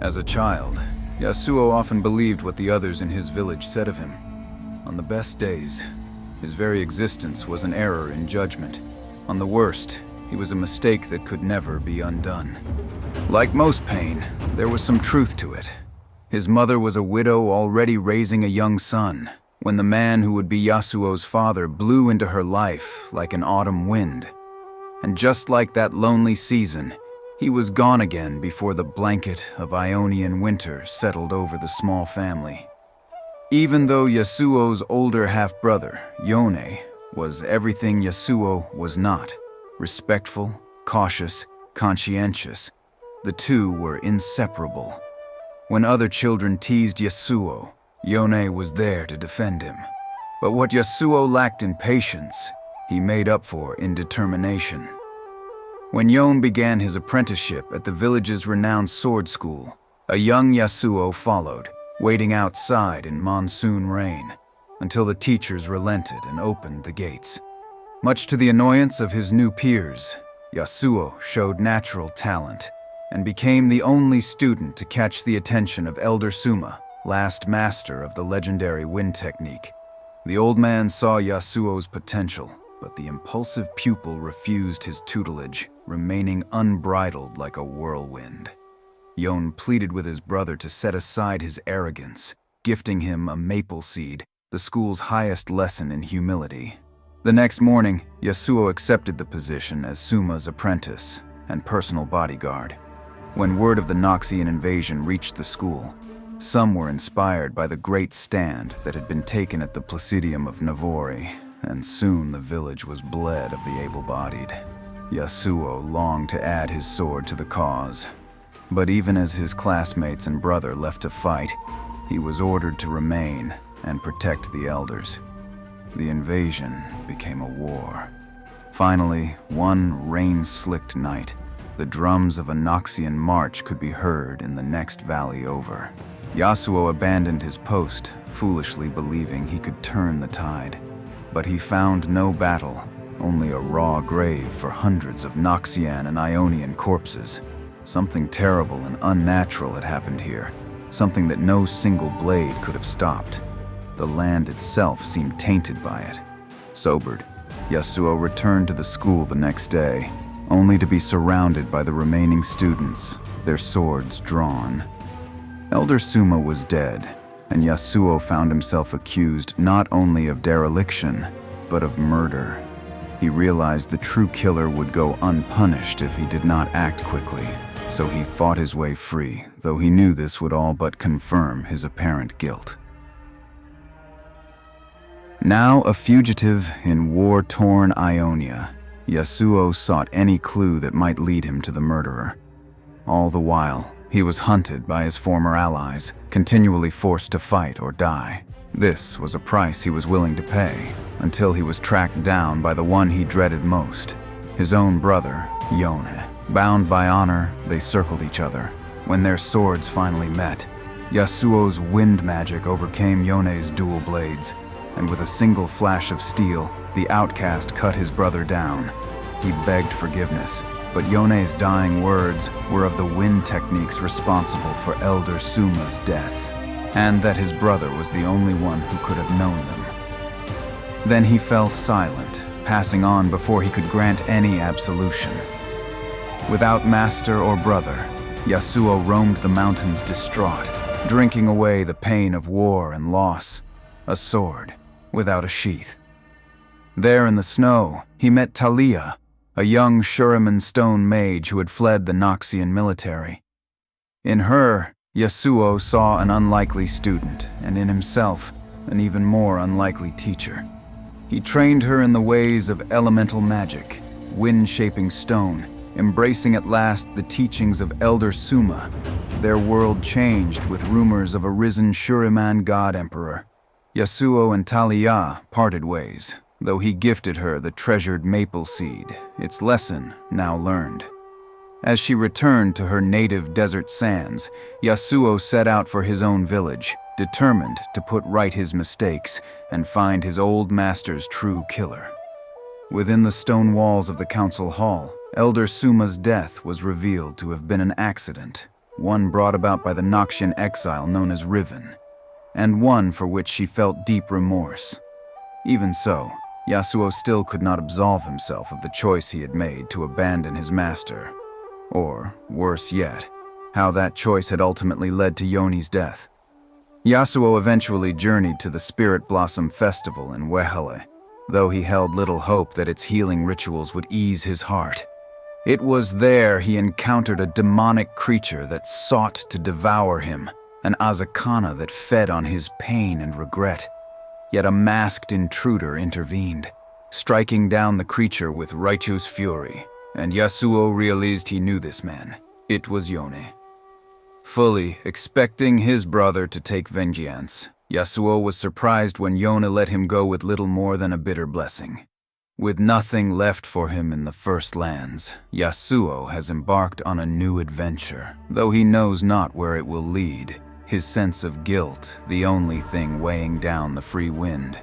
As a child, Yasuo often believed what the others in his village said of him. On the best days, his very existence was an error in judgment. On the worst, he was a mistake that could never be undone. Like most pain, there was some truth to it. His mother was a widow already raising a young son, when the man who would be Yasuo's father blew into her life like an autumn wind. And just like that lonely season, he was gone again before the blanket of Ionian winter settled over the small family. Even though Yasuo's older half-brother, Yone, was everything Yasuo was not, respectful, cautious, conscientious, the two were inseparable. When other children teased Yasuo, Yone was there to defend him. But what Yasuo lacked in patience, he made up for in determination. When Yone began his apprenticeship at the village's renowned sword school, a young Yasuo followed, waiting outside in monsoon rain, until the teachers relented and opened the gates. Much to the annoyance of his new peers, Yasuo showed natural talent, and became the only student to catch the attention of Elder Souma, last master of the legendary wind technique. The old man saw Yasuo's potential, but the impulsive pupil refused his tutelage, remaining unbridled like a whirlwind. Yone pleaded with his brother to set aside his arrogance, gifting him a maple seed, the school's highest lesson in humility. The next morning, Yasuo accepted the position as Souma's apprentice and personal bodyguard. When word of the Noxian invasion reached the school, some were inspired by the great stand that had been taken at the Placidium of Navori, and soon the village was bled of the able-bodied. Yasuo longed to add his sword to the cause, but even as his classmates and brother left to fight, he was ordered to remain and protect the elders. The invasion became a war. Finally, one rain-slicked night, the drums of a Noxian march could be heard in the next valley over. Yasuo abandoned his post, foolishly believing he could turn the tide. But he found no battle, only a raw grave for hundreds of Noxian and Ionian corpses. Something terrible and unnatural had happened here, something that no single blade could have stopped. The land itself seemed tainted by it. Sobered, Yasuo returned to the school the next day, only to be surrounded by the remaining students, their swords drawn. Elder Souma was dead, and Yasuo found himself accused not only of dereliction, but of murder. He realized the true killer would go unpunished if he did not act quickly, so he fought his way free, though he knew this would all but confirm his apparent guilt. Now a fugitive in war-torn Ionia, Yasuo sought any clue that might lead him to the murderer. All the while, he was hunted by his former allies, continually forced to fight or die. This was a price he was willing to pay, until he was tracked down by the one he dreaded most, his own brother, Yone. Bound by honor, they circled each other. When their swords finally met, Yasuo's wind magic overcame Yone's dual blades, and with a single flash of steel, the outcast cut his brother down. He begged forgiveness, but Yone's dying words were of the wind techniques responsible for Elder Souma's death, and that his brother was the only one who could have known them. Then he fell silent, passing on before he could grant any absolution. Without master or brother, Yasuo roamed the mountains distraught, drinking away the pain of war and loss, a sword without a sheath. There in the snow, he met Talia, a young Shuriman stone mage who had fled the Noxian military. In her, Yasuo saw an unlikely student, and in himself, an even more unlikely teacher. He trained her in the ways of elemental magic, wind-shaping stone, embracing at last the teachings of Elder Souma. Their world changed with rumors of a risen Shuriman god-emperor. Yasuo and Talia parted ways, though he gifted her the treasured maple seed, its lesson now learned. As she returned to her native desert sands, Yasuo set out for his own village, determined to put right his mistakes and find his old master's true killer. Within the stone walls of the council hall, Elder Souma's death was revealed to have been an accident. one brought about by the Noxian exile known as Riven, and one for which she felt deep remorse. Even so, Yasuo still could not absolve himself of the choice he had made to abandon his master. Or, worse yet, how that choice had ultimately led to Yone's death. Yasuo eventually journeyed to the Spirit Blossom Festival in Wehele, though he held little hope that its healing rituals would ease his heart. It was there he encountered a demonic creature that sought to devour him, an Azakana that fed on his pain and regret. Yet a masked intruder intervened, striking down the creature with righteous fury, and Yasuo realized he knew this man. It was Yone. Fully expecting his brother to take vengeance, Yasuo was surprised when Yone let him go with little more than a bitter blessing. With nothing left for him in the First Lands, Yasuo has embarked on a new adventure, though he knows not where it will lead, his sense of guilt the only thing weighing down the free wind.